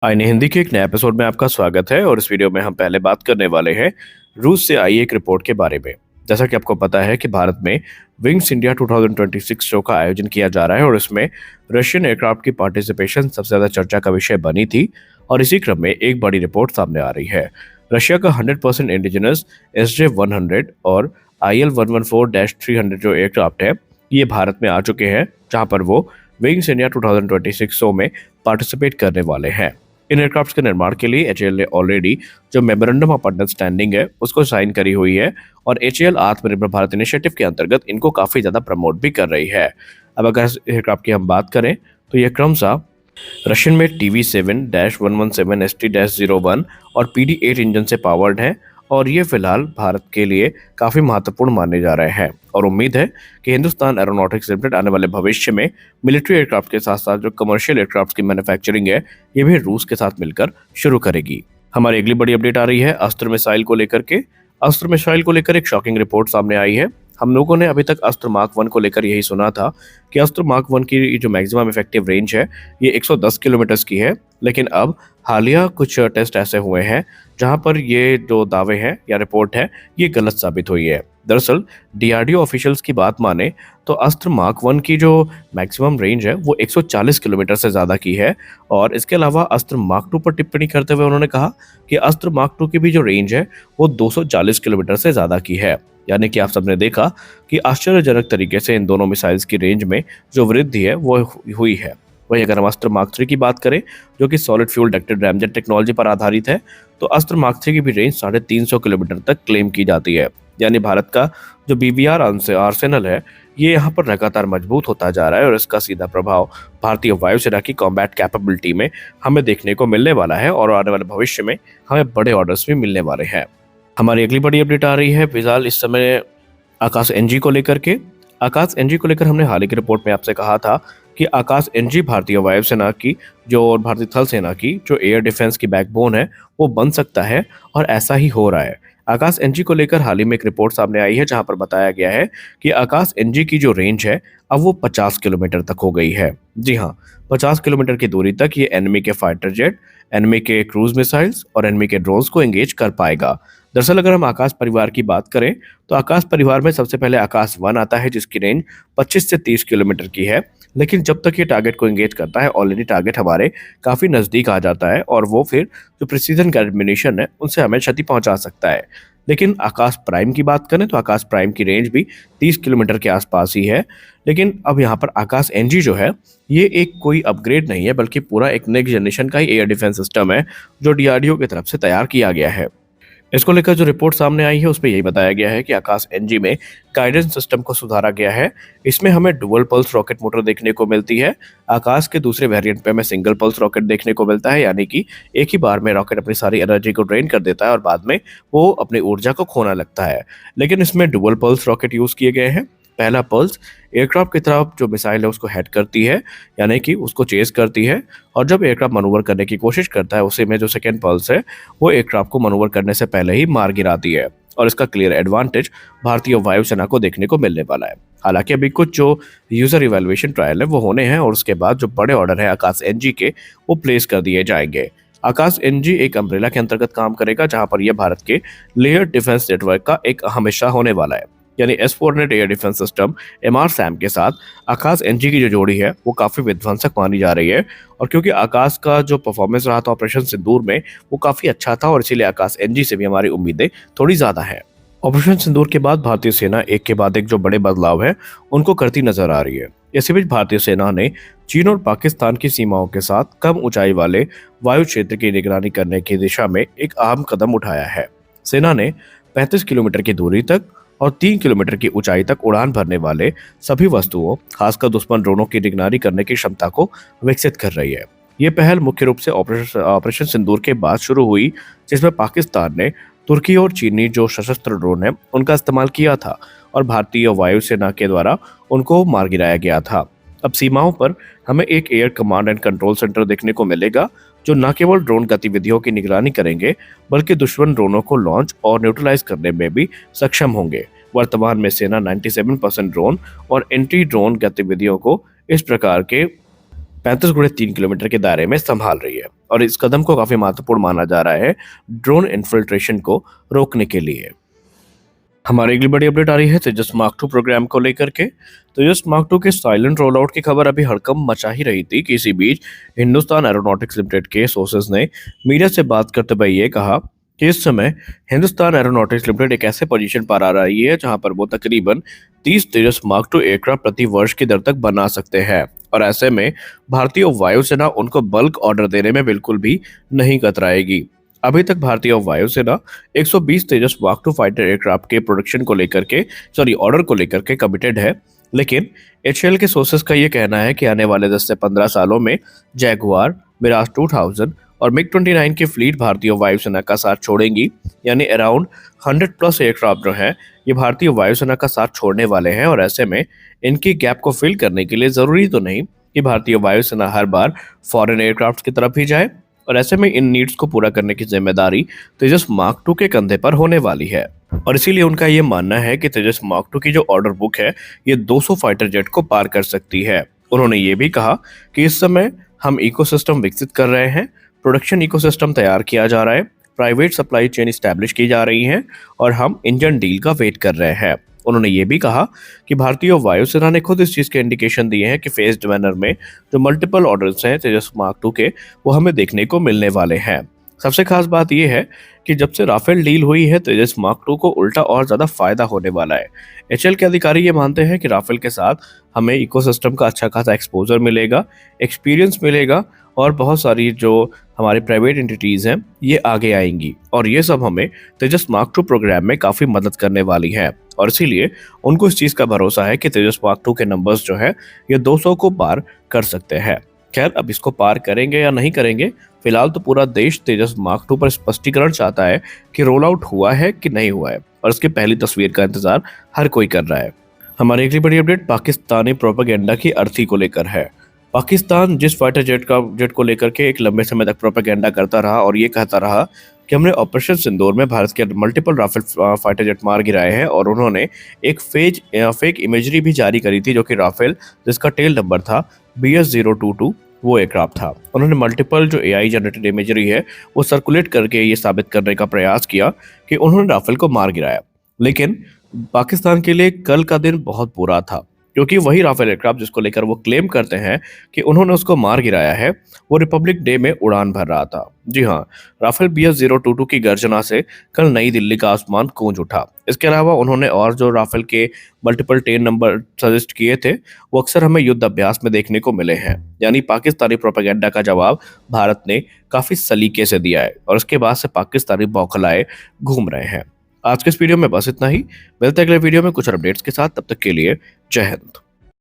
आईने हिंदी के एक नए एपिसोड में आपका स्वागत है और इस वीडियो में हम पहले बात करने वाले हैं रूस से आई एक रिपोर्ट के बारे में। जैसा कि आपको पता है कि भारत में विंग्स इंडिया 2026 शो का आयोजन किया जा रहा है और इसमें रशियन एयरक्राफ्ट की पार्टिसिपेशन सबसे ज्यादा चर्चा का विषय बनी थी। और इसी क्रम में एक बड़ी रिपोर्ट सामने आ रही है। रशिया का 100% इंडिजिनस SJ-100 और IL-114-300 जो एयरक्राफ्ट है ये भारत में आ चुके हैं, जहां पर वो विंग्स इंडिया 2026 शो में पार्टिसिपेट करने वाले हैं। इन एयरक्राफ्ट के निर्माण के लिए एचएएल ने ऑलरेडी जो मेमोरेंडम ऑफ अंडरस्टैंडिंग है उसको साइन करी हुई है और एचएएल आत्मनिर्भर भारत इनिशिएटिव के अंतर्गत इनको काफी ज्यादा प्रमोट भी कर रही है। अब अगर एयरक्राफ्ट की हम बात करें तो ये क्रमशः रशियन में TV7-117 ST-01 और PD-8 इंजन से पावर्ड है और ये फिलहाल भारत के लिए काफी महत्वपूर्ण माने जा रहे हैं और उम्मीद है कि हिंदुस्तान एरोनॉटिक्स लिमिटेड आने वाले भविष्य में मिलिट्री एयरक्राफ्ट के साथ साथ जो कमर्शियल एयरक्राफ्ट की मैन्युफैक्चरिंग है ये भी रूस के साथ मिलकर शुरू करेगी। हमारी अगली बड़ी अपडेट आ रही है अस्त्र मिसाइल को लेकर के। अस्त्र मिसाइल को लेकर एक शॉकिंग रिपोर्ट सामने आई है। हम लोगों ने अभी तक अस्त्र मार्क 1 को लेकर यही सुना था कि अस्त्र मार्क 1 की जो मैक्सिमम इफेक्टिव रेंज है ये 110 किलोमीटर की है, लेकिन अब हालिया कुछ टेस्ट ऐसे हुए हैं जहां पर ये जो दावे हैं या रिपोर्ट है ये गलत साबित हुई है। दरअसल डीआरडीओ ऑफिशियल्स की बात माने तो अस्त्र मार्क 1 की जो मैक्सिमम रेंज है वो 140 किलोमीटर से ज़्यादा की है और इसके अलावा अस्त्र मार्क 2 पर टिप्पणी करते हुए उन्होंने कहा कि अस्त्र मार्क 2 की भी जो रेंज है वो 240 किलोमीटर से ज़्यादा की है। यानी कि आप सबने देखा कि आश्चर्यजनक तरीके से इन दोनों मिसाइल्स की रेंज में जो वृद्धि है वो हुई है। वहीं अगर हम अस्त्र मार्क 3 की बात करें जो कि solid fuel ducted ramjet technology पर आधारित है, तो अस्त्र मार्क 3 की भी रेंज 350 किलोमीटर तक क्लेम की जाती है। यानी भारत का जो BVR आर्सेनल है ये यहाँ पर लगातार मजबूत होता जा रहा है और इसका सीधा प्रभाव भारतीय वायुसेना की कॉम्बैट कैपेबिलिटी में हमें देखने को मिलने वाला है और आने वाले भविष्य में हमें बड़े ऑर्डर्स भी मिलने वाले हैं। हमारी अगली बड़ी अपडेट आ रही है फिलहाल इस समय आकाश NG को लेकर के। आकाश NG को लेकर हमने हाल ही की रिपोर्ट में आपसे कहा था कि आकाश NG भारतीय वायुसेना की जो और भारतीय थल सेना की जो एयर डिफेंस की बैकबोन है वो बन सकता है और ऐसा ही हो रहा है। आकाश NG को लेकर हाल ही में एक रिपोर्ट सामने आई है जहां पर बताया गया है कि आकाश NG की जो रेंज है अब वो 50 किलोमीटर तक हो गई है। जी हाँ, 50 किलोमीटर की दूरी तक ये एनिमी के फाइटर जेट, एनिमी के क्रूज मिसाइल्स और एनिमी के ड्रोन्स को एंगेज कर पाएगा। दरअसल अगर हम आकाश परिवार की बात करें तो आकाश परिवार में सबसे पहले आकाश 1 आता है जिसकी रेंज 25 से 30 किलोमीटर की है, लेकिन जब तक ये टारगेट को एंगेज करता है ऑलरेडी टारगेट हमारे काफी नजदीक आ जाता है और वो फिर जो प्रिसीजन गाइडेड मिशन है उनसे हमें क्षति पहुंचा सकता है। लेकिन आकाश प्राइम की बात करें तो आकाश प्राइम की रेंज भी 30 किलोमीटर के आसपास ही है। लेकिन अब यहाँ पर आकाश NG जो है ये एक कोई अपग्रेड नहीं है बल्कि पूरा एक नेक्स्ट जनरेशन का ही एयर डिफेंस सिस्टम है जो DRDO की तरफ से तैयार किया गया है। इसको लेकर जो रिपोर्ट सामने आई है उसमें यही बताया गया है कि आकाश NG में गाइडेंस सिस्टम को सुधारा गया है। इसमें हमें डुअल पल्स रॉकेट मोटर देखने को मिलती है। आकाश के दूसरे वेरिएंट पे हमें सिंगल पल्स रॉकेट देखने को मिलता है, यानी कि एक ही बार में रॉकेट अपनी सारी एनर्जी को ड्रेन कर देता है और बाद में वो अपनी ऊर्जा को खोना लगता है। लेकिन इसमें डुअल पल्स रॉकेट यूज किए गए हैं। पहला पल्स एयरक्राफ्ट की तरफ जो मिसाइल है उसको हेड करती है, यानी कि उसको चेस करती है, और जब एयरक्राफ्ट मनूवर करने की कोशिश करता है उसी में जो सेकेंड पल्स है वो एयरक्राफ्ट को मनूवर करने से पहले ही मार गिराती है और इसका क्लियर एडवांटेज भारतीय वायुसेना को देखने को मिलने वाला है। हालांकि अभी कुछ जो यूजर इवैल्यूएशन ट्रायल है वो होने हैं और उसके बाद जो बड़े ऑर्डर है आकाश NG के वो प्लेस कर दिए जाएंगे। आकाश NG एक अम्ब्रेला के अंतर्गत काम करेगा जहां पर यह भारत के लेयर डिफेंस नेटवर्क का एक अहम हिस्सा होने वाला है। यानी S-400 air defence system MRSAM के साथ आकाश NG की जो जोड़ी है वो काफी विध्वंसक मानी जा रही है और क्योंकि आकाश का जो परफॉर्मेंस रहा था ऑपरेशन सिंदूर में वो काफी अच्छा था और इसीलिए आकाश NG से भी हमारी उम्मीदें थोड़ी ज्यादा है। ऑपरेशन सिंदूर के बाद भारतीय सेना एक के बाद एक जो बड़े बदलाव है उनको करती नजर आ रही है। इसी बीच भारतीय सेना ने चीन और पाकिस्तान की सीमाओं के साथ कम ऊंचाई वाले वायु क्षेत्र की निगरानी करने की दिशा में एक अहम कदम उठाया है। सेना ने 35 किलोमीटर की दूरी तक और 3 किलोमीटर की ऊंचाई तक उड़ान भरने वाले सभी वस्तुओं, खासकर दुश्मन ड्रोनों की निगरानी करने की क्षमता को विकसित कर रही है। ये पहल मुख्य रूप से ऑपरेशन सिंदूर के बाद शुरू हुई, जिसमें पाकिस्तान ने तुर्की और चीनी जो सशस्त्र ड्रोन है उनका इस्तेमाल किया था और भारतीय वायुसेना के द्वारा उनको मार गिराया गया था। अब सीमाओं पर हमें एक air command and control centre देखने को मिलेगा जो न केवल ड्रोन गतिविधियों की निगरानी करेंगे बल्कि दुश्मन ड्रोनों को लॉन्च और न्यूट्रलाइज करने में भी सक्षम होंगे। वर्तमान में सेना 97% ड्रोन और एंटी ड्रोन गतिविधियों को इस प्रकार के 35 × 3 किलोमीटर के दायरे में संभाल रही है और इस कदम को काफी महत्वपूर्ण माना जा रहा है ड्रोन इन्फिल्ट्रेशन को रोकने के लिए। हमारी अगली बड़ी अपडेट आ रही है तेजस मार्क 2 प्रोग्राम को लेकर के। तेजस मार्क 2 के साइलेंट रोल आउट की खबर अभी हड़कंप मचा ही रही थी कि इसी बीच हिंदुस्तान एरोनॉटिक्स लिमिटेड के सोर्सेज ने मीडिया से बात करते हुए ये कहा कि इस समय हिंदुस्तान एरोनॉटिक्स लिमिटेड एक ऐसे पोजीशन पर आ रही है जहां पर वो तकरीबन 30 तेजस मार्क 2 एयरक्राफ्ट प्रति वर्ष की दर तक बना सकते हैं और ऐसे में भारतीय वायुसेना उनको बल्क ऑर्डर देने में बिल्कुल भी नहीं कतराएगी। अभी तक भारतीय वायुसेना 120 तेजस मार्क 2 फाइटर एयरक्राफ्ट के प्रोडक्शन को लेकर के ऑर्डर को लेकर के कमिटेड है, लेकिन एचएएल के सोर्सेस का ये कहना है कि आने वाले 10 से 15 सालों में जैगुआर, मिराज 2000 और मिग 29 की फ्लीट भारतीय वायुसेना का साथ छोड़ेंगी, यानी अराउंड 100 प्लस एयरक्राफ्ट जो हैं ये भारतीय वायुसेना का साथ छोड़ने वाले हैं और ऐसे में इनकी गैप को फिल करने के लिए जरूरी तो नहीं कि भारतीय वायुसेना हर बार फॉरेन एयरक्राफ्ट की तरफ ही जाए और ऐसे में इन नीड्स को पूरा करने की जिम्मेदारी तेजस मार्क 2 के कंधे पर होने वाली है और इसीलिए उनका ये मानना है कि तेजस मार्क 2 की जो ऑर्डर बुक है ये 200 फाइटर जेट को पार कर सकती है। उन्होंने ये भी कहा कि इस समय हम इकोसिस्टम विकसित कर रहे हैं, प्रोडक्शन इकोसिस्टम तैयार किया जा रहा है, प्राइवेट सप्लाई चेन स्टैब्लिश की जा रही है और हम इंजन डील का वेट कर रहे हैं। उन्होंने ये भी कहा कि भारतीय वायुसेना ने खुद इस चीज़ के इंडिकेशन दिए हैं कि फेस्ड मैनर में जो मल्टीपल ऑर्डर्स हैं तेजस मार्क 2 के वो हमें देखने को मिलने वाले हैं। सबसे खास बात यह है कि जब से राफेल डील हुई है तेजस मार्क 2 को उल्टा और ज़्यादा फायदा होने वाला है। एचएएल के अधिकारी ये मानते हैं कि राफेल के साथ हमें इकोसिस्टम का अच्छा खासा एक्सपोजर मिलेगा, एक्सपीरियंस मिलेगा और बहुत सारी जो हमारी प्राइवेट एंटिटीज़ हैं ये आगे आएंगी और ये सब हमें तेजस मार्क 2 प्रोग्राम में काफ़ी मदद करने वाली है और इसीलिए उनको इस चीज़ का भरोसा है कि तेजस मार्क 2 के नंबर्स जो है ये 200 को पार कर सकते हैं। खैर अब इसको पार करेंगे या नहीं करेंगे, फिलहाल तो पूरा देश तेजस मार्क 2 पर स्पष्टीकरण चाहता है कि रोल आउट हुआ है कि नहीं हुआ है और इसकी पहली तस्वीर का इंतजार हर कोई कर रहा है। हमारी अगली बड़ी अपडेट पाकिस्तानी प्रोपेगेंडा की अर्थी को लेकर है। पाकिस्तान जिस फाइटर जेट को लेकर के एक लंबे समय तक प्रोपेगेंडा करता रहा और ये कहता रहा कि हमने ऑपरेशन सिंदूर में भारत के मल्टीपल राफेल फाइटर जेट मार गिराए हैं और उन्होंने एक फेक इमेजरी भी जारी करी थी जो कि राफेल जिसका टेल नंबर था BS022 वो एयरक्राफ्ट था। उन्होंने मल्टीपल जो AI जनरेटेड इमेजरी है वो सर्कुलेट करके ये साबित करने का प्रयास किया कि उन्होंने राफेल को मार गिराया, लेकिन पाकिस्तान के लिए कल का दिन बहुत बुरा था क्योंकि वही राफेल एयरक्राफ्ट जिसको लेकर वो क्लेम करते हैं कि उन्होंने उसको मार गिराया है वो रिपब्लिक डे में उड़ान भर रहा था। जी हाँ, राफेल BS022 की गर्जना से कल नई दिल्ली का आसमान गूंज उठा। इसके अलावा उन्होंने और जो राफेल के मल्टीपल टेन नंबर सजेस्ट किए थे वो अक्सर हमें युद्ध अभ्यास में देखने को मिले हैं, यानी पाकिस्तानी प्रोपेगेंडा का जवाब भारत ने काफी सलीके से दिया है और उसके बाद से पाकिस्तानी बौखलाए घूम रहे हैं। आज के इस वीडियो में बस इतना ही, मिलते हैं अगले वीडियो में कुछ अपडेट्स के साथ, तब तक के लिए जय हिंद।